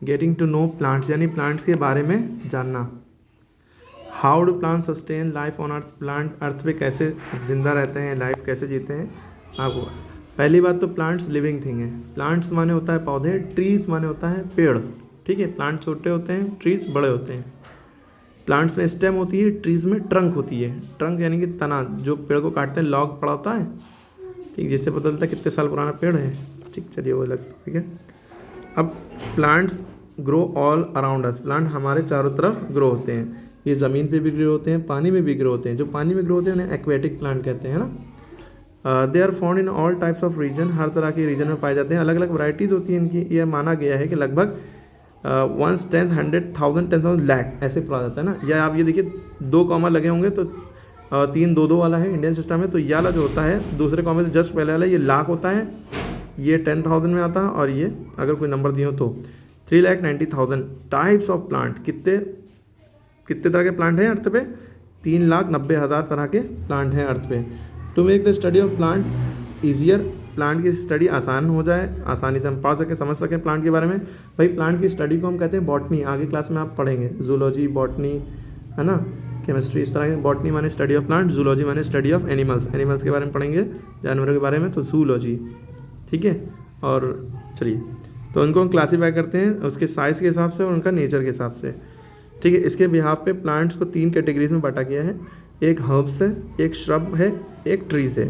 Getting to know plants यानी plants के बारे में जानना। How do plant sustain life on earth, plant earth पे कैसे जिंदा रहते हैं, लाइफ कैसे जीते हैं आपको। पहली बात तो प्लांट्स लिविंग थिंग है। प्लांट्स माने होता है पौधे, ट्रीज माने होता है पेड़, ठीक है। प्लांट छोटे होते हैं, ट्रीज बड़े होते हैं। प्लांट्स में स्टेम होती है, ट्रीज में ट्रंक होती है। ट्रंक यानी कि तना, जो पेड़ को काटते हैं लॉग पड़ा होता है, ठीक, जिससे पता चलता है कितने साल पुराना पेड़ है, ठीक। चलिए वो अलग, ठीक है। अब plants grow all around us, plant हमारे चारों तरफ ग्रो होते हैं। ये ज़मीन पे भी ग्रो होते हैं, पानी में भी ग्रो होते हैं। जो पानी में ग्रो होते हैं उन्हें एक्वेटिक प्लांट कहते हैं ना। They are found in all types of region, हर तरह के रीजन में पाए जाते हैं। अलग अलग वैरायटीज़ होती हैं इनकी। यह माना गया है कि लगभग 1 10 100,000 10,000 लाख ऐसे पढ़ा जाता है ना। या आप ये देखिए 2 कॉमा लगे होंगे तो 3 2 2 वाला है इंडियन सिस्टम में, तो ये वाला जो होता है दूसरे कॉमे से जस्ट पहले वाला ये लाख होता है, ये 10,000 में आता है, और ये अगर कोई नंबर दिए हो तो 3,90,000 टाइप्स ऑफ प्लांट। कितने तरह के प्लांट हैं अर्थ पे? 3,90,000 तरह के प्लांट हैं अर्थ पे। To make the study of plant easier, plant की स्टडी आसान हो जाए, आसानी से हम पढ़ सकें, समझ सकें प्लांट के बारे में। भाई प्लांट की स्टडी को हम कहते हैं बॉटनी। आगे क्लास में आप पढ़ेंगे जूलॉजी, बॉटनी, है ना, केमिस्ट्री, इस तरह के। बॉटनी माने स्टडी ऑफ प्लांट, जूलॉजी माने स्टडी ऑफ एनिमल्स, एनिमल्स के बारे में पढ़ेंगे, जानवरों के बारे में, तो जूलॉजी, ठीक है। और चलिए, तो उनको हम क्लासीफाई करते हैं उसके साइज़ के हिसाब से और उनका नेचर के हिसाब से, ठीक है। इसके बिहाफ पे प्लांट्स को 3 कैटेगरीज में बांटा गया है। एक हर्ब्स है, एक श्रब है, एक ट्रीज है।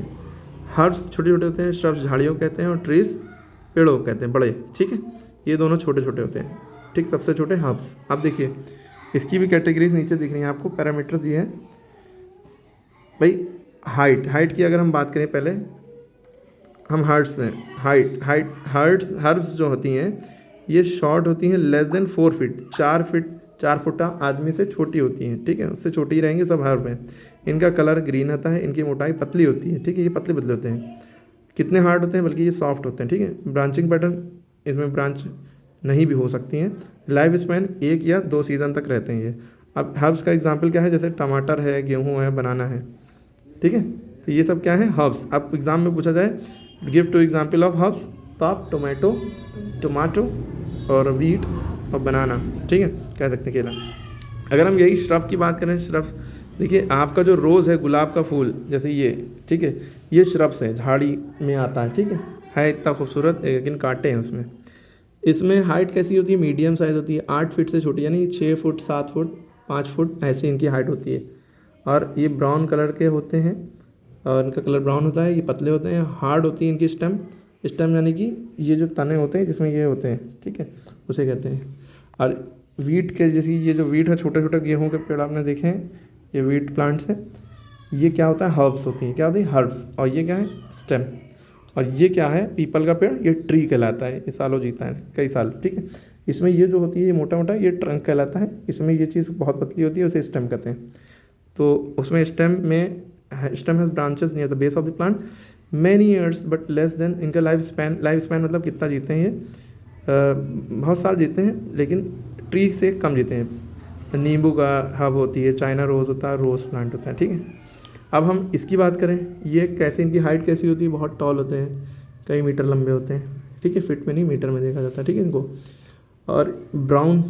हर्ब्स छोटे छोटे होते हैं, श्रब्स झाड़ियों कहते हैं, और ट्रीज पेड़ों को कहते हैं, बड़े, ठीक है। ये दोनों छोटे छोटे होते हैं, ठीक। सबसे छोटे हर्ब्स। अब देखिए इसकी भी कैटेगरीज नीचे दिख रही हैं आपको, पैरामीटर्स ये हैं भाई। हाइट की अगर हम बात करें, पहले हम हर्ट्स में हर्ब्स जो होती हैं ये शॉर्ट होती हैं, लेस देन 4 फीट, 4 फुटा आदमी से छोटी होती हैं, ठीक है। उससे छोटी ही रहेंगे सब हर्ब हैं। इनका कलर ग्रीन होता है, इनकी मोटाई पतली होती है, ठीक है। ये पतले पतले होते हैं, कितने हार्ड होते हैं, बल्कि ये सॉफ्ट होते हैं, ठीक है। ब्रांचिंग पैटर्न, इसमें ब्रांच नहीं भी हो सकती हैं। लाइफ स्पैन 1 या 2 सीज़न तक रहते हैं ये। अब हर्ब्स का एग्जाम्पल क्या है, जैसे टमाटर है, गेहूँ है, बनाना है, ठीक है। तो ये सब क्या है, हर्ब्स। अब एग्जाम में पूछा जाए give two example of herbs, तो आप टोमेटो और वीट और बनाना, ठीक है, कह सकते हैं केला। अगर हम यही श्रब की बात करें, श्रब्स देखिए आपका जो रोज़ है, गुलाब का फूल जैसे ये, ठीक है, ये श्रब्स है, झाड़ी में आता है, ठीक है इतना खूबसूरत, लेकिन कांटे हैं उसमें। इसमें हाइट कैसी होती है, मीडियम साइज़ होती है, 8 फीट से छोटी, यानी 6 फुट 7 फुट 5 फुट ऐसे इनकी हाइट होती है। और ये ब्राउन कलर के होते हैं, और इनका कलर ब्राउन होता है, ये पतले होते हैं, हार्ड होती है इनकी स्टेम यानी कि ये जो तने होते हैं जिसमें ये होते हैं, ठीक है, उसे कहते हैं। और वीट के जैसे ये जो वीट है, छोटे छोटे गेहूं के पेड़ आपने देखे हैं, ये वीट प्लांट्स हैं। ये क्या होता है, हर्ब्स होती हैं, क्या होती है, हर्ब्स। और ये क्या है, स्टेम। और ये क्या है, पीपल का पेड़, ये ट्री कहलाता है, ये सालों जीता है, कई साल, ठीक है। इसमें ये जो होती है ये मोटा मोटा, ये ट्रंक कहलाता है। इसमें ये चीज़ बहुत पतली होती है, उसे स्टेम कहते हैं। तो उसमें stem has branches near the base of the plant many years but less than, इनका लाइफ स्पैन मतलब कितना जीते हैं ये, बहुत साल जीते हैं, लेकिन ट्री से कम जीते हैं। नींबू का हब होती है, चाइना रोज़ होता है, रोज़ प्लांट होता है, ठीक है। अब हम इसकी बात करें, ये कैसे, इनकी हाइट कैसी होती है, बहुत टॉल होते हैं, कई मीटर लंबे होते हैं, ठीक है। फिट में नहीं, मीटर में देखा जाता है, ठीक है इनको। और ब्राउन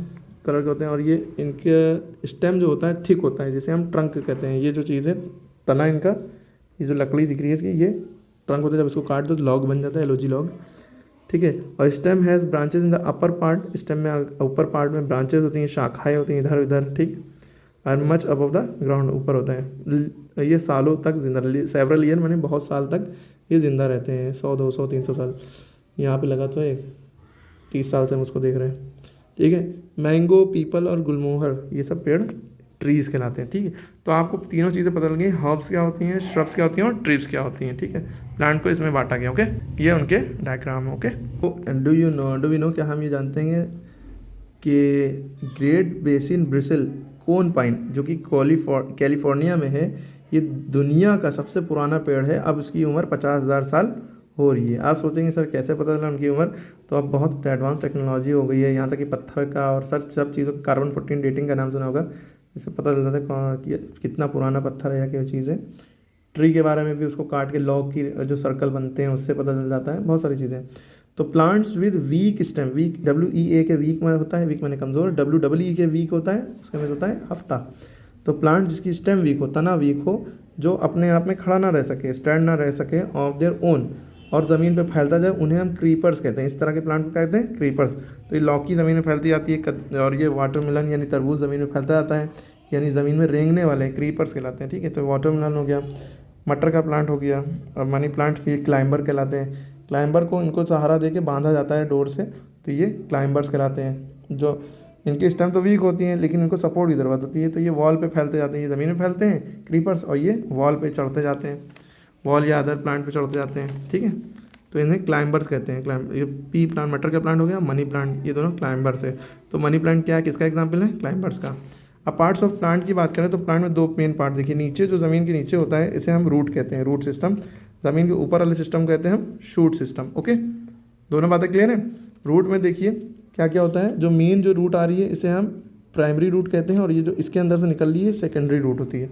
कलर के होते हैं, और ये इनके स्टेम जो होता है थिक होता है, जिसे हम ट्रंक कहते हैं। ये जो चीज़ है तना इनका, ये जो लकड़ी दिख रही है इसकी, ये ट्रंक होता है। जब इसको काट दो तो लॉग बन जाता है, एलोजी लॉग, ठीक है। और stem has branches in the upper part, stem में ऊपर पार्ट में ब्रांचेस होती हैं, शाखाएँ होती हैं इधर उधर, ठीक। और मच अबव द ग्राउंड, ऊपर होता है। ये सालों तक जिंदा, सेवरल ईयर माने बहुत साल तक ये ज़िंदा रहते हैं, 100 200 300 साल। यहाँ पे लगा तो है 30 साल से हम उसको देख रहे हैं, ठीक है। मैंगो, पीपल और गुलमोहर, ये सब पेड़ ट्रीज़ कहलाते हैं, ठीक है। तो आपको तीनों चीज़ें पता लग गई, हर्ब्स क्या होती हैं, श्रब्स क्या होती हैं, और ट्रीज क्या होती हैं, ठीक है। प्लांट को इसमें बांटा गया, ओके। ये उनके डायग्राम है, ओके। तो डू वी नो, क्या हम ये जानते हैं कि ग्रेट बेसिन ब्रिसल कोन पाइन, जो कि कैलिफोर्निया में है, ये दुनिया का सबसे पुराना पेड़ है। अब उसकी उम्र 50,000 साल हो रही है। आप सोचेंगे सर कैसे पता चला उनकी उम्र, तो अब बहुत एडवांस टेक्नोलॉजी हो गई है, यहाँ तक कि पत्थर का और सब चीज़ों का, कार्बन 14 डेटिंग का नाम सुना होगा, इससे पता चल जाता है कि कितना पुराना पत्थर है या क्या चीज़ है। ट्री के बारे में भी उसको काट के लॉग की जो सर्कल बनते हैं उससे पता चल जाता है, बहुत सारी चीज़ें। तो plants with weak stem, weak WEA के वीक में होता है, वीक माने कमज़ोर, WEE के वीक होता है, उसका मीन होता है हफ्ता। तो प्लांट जिसकी स्टेम वीक हो, तना वीक हो, जो अपने आप में खड़ा ना रह सके, स्टैंड ना रह सके ऑफ देयर ओन, और ज़मीन पे फैलता जाए, उन्हें हम क्रीपर्स कहते हैं। इस तरह के प्लांट को कहते हैं क्रीपर्स। तो ये लौकी ज़मीन में फैलती जाती है, और ये वाटरमेलन यानी तरबूज ज़मीन में फैलता जाता है, यानी ज़मीन में रेंगने वाले क्रीपर्स कहलाते हैं। ठीक है, तो वाटरमेलन हो गया, मटर का प्लांट हो गया, और मनी प्लांट्स ये क्लाइंबर कहलाते हैं। क्लाइंबर को इनको सहारा दे के बांधा जाता है डोर से, तो ये क्लाइंबर्स कहलाते हैं। जो इनकी स्टेम तो वीक होती हैं, लेकिन इनको सपोर्ट की ज़रूरत होती है, तो ये वॉल पे फैलते जाते हैं, ये ज़मीन में फैलते हैं क्रीपर्स, और ये वॉल पे चढ़ते जाते हैं, वॉल या अदर प्लांट पे चढ़ते जाते हैं। ठीक है, तो इन्हें क्लाइंबर्स कहते हैं। ये पी प्लांट, मटर का प्लांट हो गया, मनी प्लांट, ये दोनों क्लाइंबर्स है। तो मनी प्लांट क्या है, किसका एग्जाम्पल है, क्लाइंबर्स का। अब पार्ट्स ऑफ प्लांट की बात करें तो प्लांट में 2 मेन पार्ट देखिए। नीचे जो ज़मीन के नीचे होता है, इसे हम रूट कहते हैं, रूट सिस्टम। ज़मीन के ऊपर वाले सिस्टम कहते हैं हम शूट सिस्टम। ओके, दोनों बातें क्लियर है। रूट में देखिए क्या क्या होता है, जो मेन जो रूट आ रही है इसे हम प्राइमरी रूट कहते हैं, और ये जो इसके अंदर से निकल रही है सेकेंडरी रूट होती है।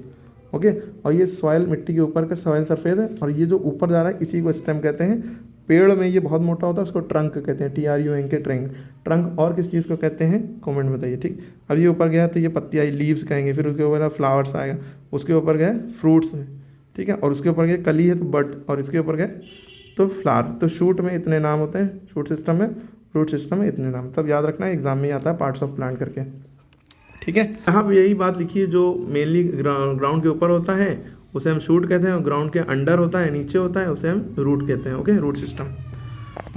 ओके, और ये सॉइल, मिट्टी के ऊपर का सॉइल सरफेस है, और ये जो ऊपर जा रहा है इसी को स्टेम कहते हैं। पेड़ में ये बहुत मोटा होता है, उसको ट्रंक कहते हैं, TRUNK, ट्रंक। ट्रंक और किस चीज़ को कहते हैं, कमेंट में बताइए। ठीक, अब ये ऊपर गया तो ये पत्ती आई, लीव्स कहेंगे, फिर उसके ऊपर फ्लावर्स आएगा, उसके ऊपर गए फ्रूट्स, ठीक है, और उसके ऊपर गए कली है तो बट, और इसके ऊपर गए तो फ्लावर। तो शूट में इतने नाम होते हैं, शूट सिस्टम में, रूट सिस्टम में इतने नाम, सब याद रखना है, एग्जाम में आता है पार्ट्स ऑफ प्लांट करके। ठीक है, यहाँ पर यही बात लिखिए, जो मेनली ग्राउंड के ऊपर होता है उसे हम शूट कहते हैं, और ग्राउंड के अंडर होता है, नीचे होता है, उसे हम रूट कहते हैं। Okay, root system.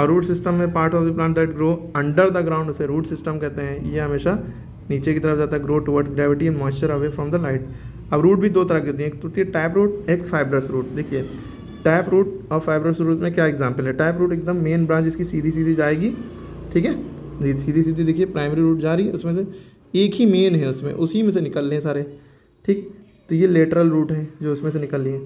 और रूट सिस्टम में part of the plant that grow under the ground, उसे रूट सिस्टम कहते हैं। ये हमेशा नीचे की तरफ जाता है, grow towards gravity and moisture away from the light. अब रूट भी 2 तरह की होती है, एक तो होती है टैप रूट, एक फाइब्रस रूट। देखिए टैप रूट और फाइब्रस रूट में क्या एग्जाम्पल है। टैप रूट एकदम मेन ब्रांच इसकी सीधी सीधी जाएगी, ठीक है, सीधी सीधी देखिए प्राइमरी रूट जा रही है, उसमें से एक ही मेन है, उसमें उसी में से निकल रहे हैं सारे। ठीक, तो ये लेटरल रूट है जो उसमें से निकल रही है,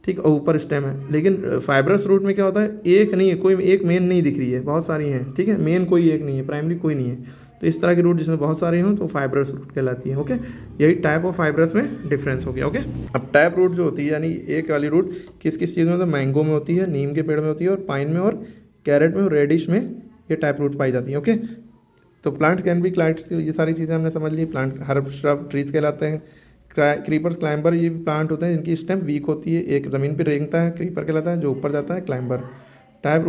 ठीक, और ऊपर स्टेम है। लेकिन फाइब्रस रूट में क्या होता है, एक नहीं है, कोई एक मेन नहीं दिख रही है, बहुत सारी हैं। ठीक है, मेन कोई एक नहीं है, प्राइमरी कोई नहीं है। तो इस तरह की रूट जिसमें बहुत सारी हों तो फाइब्रस रूट कहलाती है। ओके, यही टाइप ऑफ फाइब्रस में डिफरेंस हो गया। ओके, अब टाइप रूट जो होती है, यानी एक वाली रूट किस किस चीज़ में होता है, मैंगो में होती है, नीम के पेड़ में होती है, और पाइन में, और कैरेट में, और रेडिश में ये टाइप रूट पाई जाती है। ओके, तो प्लांट कैन बी क्लाइट, ये सारी चीज़ें हमने समझ ली। प्लांट हर्ब, श्रब, ट्रीज कहलाते हैं। क्रीपर्स, क्लाइंबर, ये प्लांट होते हैं जिनकी स्टेम वीक होती है, एक ज़मीन पे रेंगता है, क्रीपर कहलाता है, जो ऊपर जाता है क्लाइंबर। टैप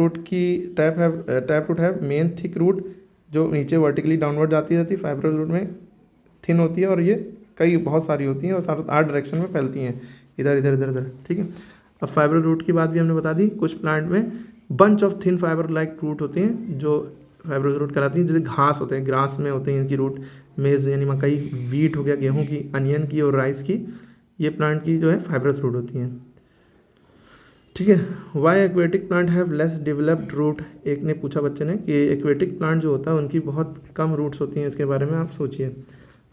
रूट है मेन थिक रूट, जो नीचे वर्टिकली डाउनवर्ड जाती रहती है। फाइब्रस रूट में थिन होती है, और ये कई बहुत सारी होती हैं, और 8 डायरेक्शन में फैलती हैं, इधर इधर इधर इधर। ठीक है, अब फाइबर रूट की बात भी हमने बता दी। कुछ प्लांट में bunch of thin fibre like root होती हैं, जो फाइब्रस रूट कहलाती हैं, जैसे घास होते हैं, ग्रास में होते हैं इनकी रूट। मेज यानी मकई, वीट हो गया, गेहूं की, अनियन की और राइस की, ये प्लांट की जो है फाइब्रस रूट होती हैं। ठीक है, why aquatic plant have less developed root, एक ने पूछा बच्चे ने कि एक्वेटिक प्लांट जो होता है उनकी बहुत कम रूट्स होती हैं, इसके बारे में आप सोचिए।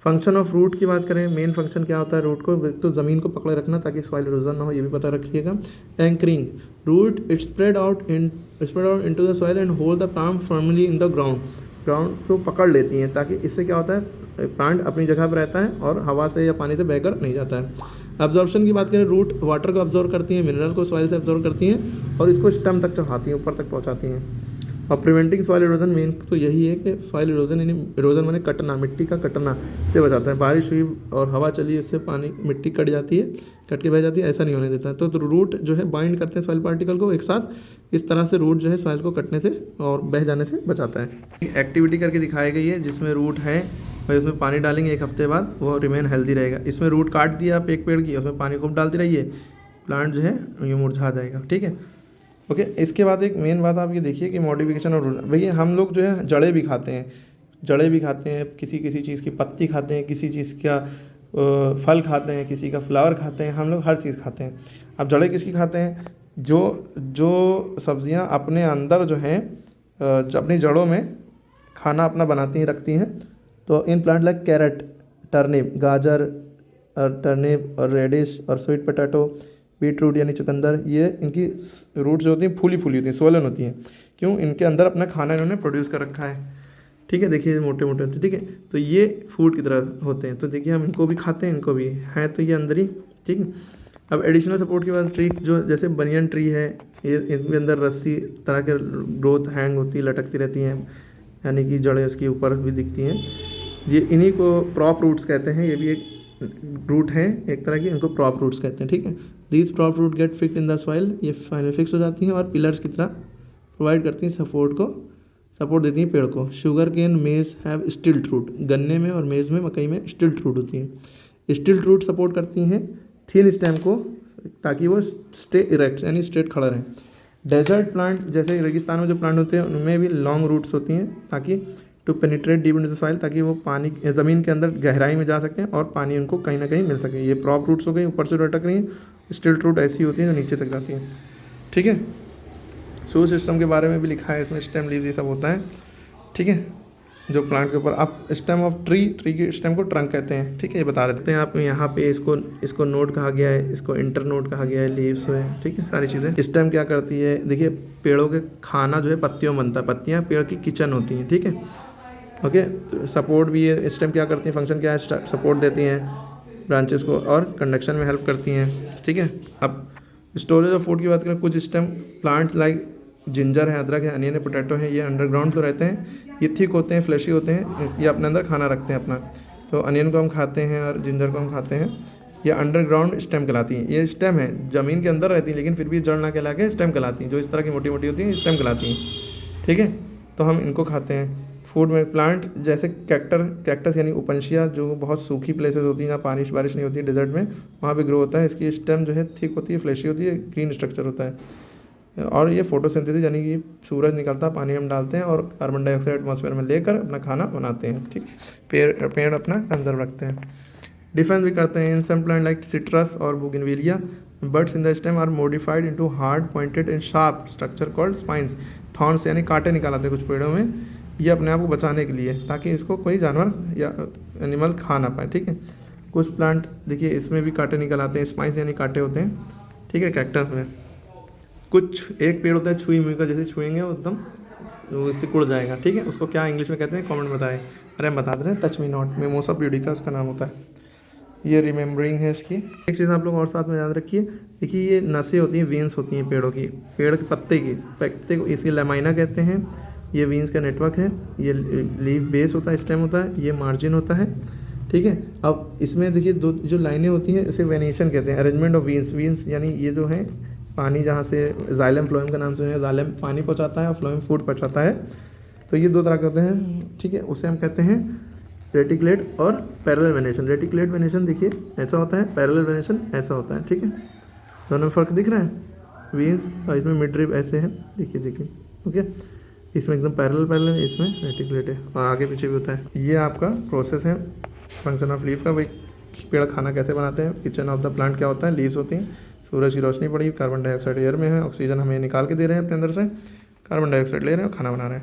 फंक्शन ऑफ रूट की बात करें, मेन फंक्शन क्या होता है रूट को, तो ज़मीन को पकड़े रखना ताकि सॉइल इरोजन ना हो, ये भी पता रखिएगा। Anchoring root, it spread out into the soil and hold the plant firmly in the ground, ground को पकड़ लेती हैं, ताकि इससे क्या होता है, प्लांट अपनी जगह पर रहता है और हवा से या पानी से बहकर नहीं जाता है। अब्जॉर्प्शन की बात करें, रूट वाटर को अब्जॉर्व करती हैं, मिनरल को सॉइल से अब्जॉर्व करती हैं, और इसको स्टेम तक चढ़ाती हैं, ऊपर तक पहुंचाती हैं। और प्रिवेंटिंग सॉइल इरोजन, मेन तो यही है कि सॉइल इरोजन, यानी इरोजन माने कटना, मिट्टी का कटना से बचाता है। बारिश हुई और हवा चली, इससे पानी, मिट्टी कट जाती है, कट के बह जाती है, ऐसा नहीं होने देता है। तो रूट जो है बाइंड करते हैं सॉइल पार्टिकल को एक साथ, इस तरह से रूट जो है सॉइल को कटने से और बह जाने से बचाता है। एक्टिविटी करके दिखाई गई है जिसमें रूट है, भाई उसमें पानी डालेंगे, 1 हफ्ते बाद वो रिमेन हेल्दी रहेगा। इसमें रूट काट दिया आप एक पेड़ की, उसमें पानी खूब डालते रहिए, प्लांट जो है ये मुरझा जाएगा। ठीक है, ओके। इसके बाद एक मेन बात आप ये देखिए कि मॉडिफिकेशन और भैया हम लोग जो है जड़ें भी खाते हैं, जड़ें भी खाते हैं, किसी किसी चीज़ की पत्ती खाते हैं, किसी चीज़ का फल खाते हैं, किसी का फ्लावर खाते हैं, हम लोग हर चीज़ खाते हैं। अब जड़ें किसकी खाते हैं, जो सब्जियां अपने अंदर जो हैं अपनी जड़ों में खाना अपना बनाती हैं, रखती हैं। तो in plant like carat, turnip, गाजर और टर्निप और रेडिश और स्वीट पोटैटो, बीट रूट यानी चुकंदर, ये इनकी रूट जो होती हैं फूली फूली होती हैं, सोलन होती हैं। क्यों? इनके अंदर अपना खाना इन्होंने प्रोड्यूस कर रखा है। ठीक है, देखिए मोटे मोटे होते हैं। ठीक है, तो ये फूड की तरह होते हैं। तो देखिए हम इनको भी खाते हैं, इनको भी हैं, तो ये अंदर ही। ठीक है, अब एडिशनल सपोर्ट के बाद ट्री जो जैसे बनियन ट्री है, ये इनके अंदर रस्सी तरह के ग्रोथ हैंग होती है, लटकती रहती हैं, यानी कि जड़ें उसके ऊपर भी दिखती हैं। ये इन्हीं को प्रॉप रूट्स कहते हैं। ये भी एक रूट है एक तरह की, इनको प्रॉप रूट्स कहते हैं, ठीक है। These prop root get fixed in the soil, ये फाइनल फिक्स हो जाती हैं और पिलर्स की तरह प्रोवाइड करती हैं सपोर्ट देती हैं पेड़ को। शुगर केन मेज हैव स्टिल्ट रूट, गन्ने में और मेज में, मकई में स्टिल्ट रूट होती हैं। स्टिल्ट रूट सपोर्ट करती हैं थिन स्टेम को ताकि वो स्टे इरेक्ट यानी स्ट्रेट खड़ा रहें। डेजर्ट प्लांट जैसे रेगिस्तान में जो प्लांट होते हैं उनमें भी लॉन्ग रूट्स होती हैं ताकि to penetrate deep into the soil, ताकि वो पानी ज़मीन के अंदर गहराई में जा सकें और पानी उनको कहीं ना कहीं मिल सके। ये प्रॉप रूट्स हो गई, ऊपर से लटक रही हैं। स्टिल्ट रूट ऐसी होती हैं जो नीचे तक जाती हैं, ठीक है। सूर सिस्टम के बारे में भी लिखा है इसमें, स्टेम लीव ये सब होता है, ठीक है। जो प्लांट के ऊपर आप स्टेम ऑफ ट्री के स्टेम को ट्रंक कहते हैं, ठीक है, ये बता देते हैं आप। यहाँ पे इसको नोड कहा गया है, इसको इंटर नोड कहा गया है, लीव्स है, ठीक है, सारी चीज़ें। स्टेम क्या करती है, देखिए पेड़ों के खाना जो है पत्तियों बनता है, पत्तियाँ पेड़ की किचन होती हैं, ठीक है, ओके। तो सपोर्ट भी है, स्टेम क्या करती है, फंक्शन क्या है, सपोर्ट देती हैं ब्रांचेस को और कंडक्शन में हेल्प करती हैं, ठीक है। अब स्टोरेज ऑफ फूड की बात करें, कुछ स्टेम प्लांट्स लाइक जिंजर है, अदरक है, अनियन है, पोटैटो है, ये अंडरग्राउंड तो रहते हैं, ये थिक होते हैं, फ्लैशी होते हैं, ये अपने अंदर खाना रखते हैं अपना। तो अनियन को हम खाते हैं और जिंजर को हम खाते हैं, ये अंडरग्राउंड स्टेम कहलाती हैं। ये स्टेम है, ज़मीन के अंदर रहती हैं लेकिन फिर भी जड़ ना कहला के स्टेम कहलाती हैं। जो इस तरह की मोटी मोटी होती हैं स्टेम कहलाती हैं, ठीक है। तो हम इनको खाते हैं फूड में। प्लांट जैसे कैक्टस यानी उपंशिया, जो बहुत सूखी प्लेसेस होती हैं जहाँ बारिश नहीं होती है, डेजर्ट में, वहाँ पे ग्रो होता है। इसकी स्टेम जो है थिक होती है, फ्लैशी होती है, ग्रीन स्ट्रक्चर होता है। और ये फोटोसिंथेसिस यानी कि सूरज निकलता है, पानी हम डालते हैं और कार्बन डाइऑक्साइड एटमॉस्फेयर में लेकर अपना खाना बनाते हैं, ठीक। पेड़ अपना कंजर्व रखते हैं। डिफेंस भी करते हैं। In some plant like citrus और bougainvillea, buds in the stem are modified into hard pointed and sharp structure called spines. Thorns यानी कांटे निकाल आते हैं कुछ पेड़ों में, ये अपने आप को बचाने के लिए, ताकि इसको कोई जानवर या एनिमल खा ना पाए, ठीक है। कुछ प्लांट देखिए इसमें भी कांटे निकल आते हैं, स्पाइंस यानी कांटे होते हैं, ठीक है, कैक्टस में। कुछ एक पेड़ होता है छुई मुई का, जैसे छुएंगे वो एकदम सिकुड़ जाएगा, ठीक है। उसको क्या इंग्लिश में कहते हैं, कमेंट बताएं। अरे हम बता दे रहे हैं, touch me not, mimosa pudica उसका नाम होता है। ये रिमेम्बरिंग है इसकी। एक चीज़ आप लोग और साथ में याद रखिए, देखिए ये नसें होती हैं, वेन्स होती हैं पेड़ों की, पेड़ के पत्ते को इसकी लमाइना कहते हैं। ये वेन्स का नेटवर्क है। ये लीफ बेस होता है, स्टेम होता है, ये मार्जिन होता है, ठीक है। अब इसमें देखिए दो जो लाइनें होती हैं इसे वेनेशन कहते हैं, अरेंजमेंट ऑफ वेन्स यानी ये जो है पानी जहाँ से जाइलम फ्लोएम का नाम सुने, जाइलम पानी पहुँचाता है और फ्लोएम फूड पहुँचाता है। तो ये दो तरह के होते हैं, ठीक है। उसे हम कहते हैं रेटिकुलेट और पैरेलल वेनेशन। रेटिकुलेट वेनेशन देखिए ऐसा होता है, पैरेलल वेनेशन ऐसा होता है, ठीक है। दोनों में फ़र्क दिख रहा है, वेन्स और इसमें मिड रिब ऐसे है, देखिए, ओके। इसमें एकदम पैरेलल है, इसमें रेटिकुलेट है और आगे पीछे भी होता है। ये आपका प्रोसेस है फंक्शन ऑफ लीफ का। भाई पेड़ खाना कैसे बनाते हैं, किचन ऑफ द प्लांट क्या होता है, लीव्स होती हैं, सूरज की रोशनी पड़ी, कार्बन डाइऑक्साइड एयर में है, ऑक्सीजन हमें निकाल के दे रहे हैं अपने अंदर से, कार्बन डाइऑक्साइड ले रहे हैं और खाना बना रहे हैं।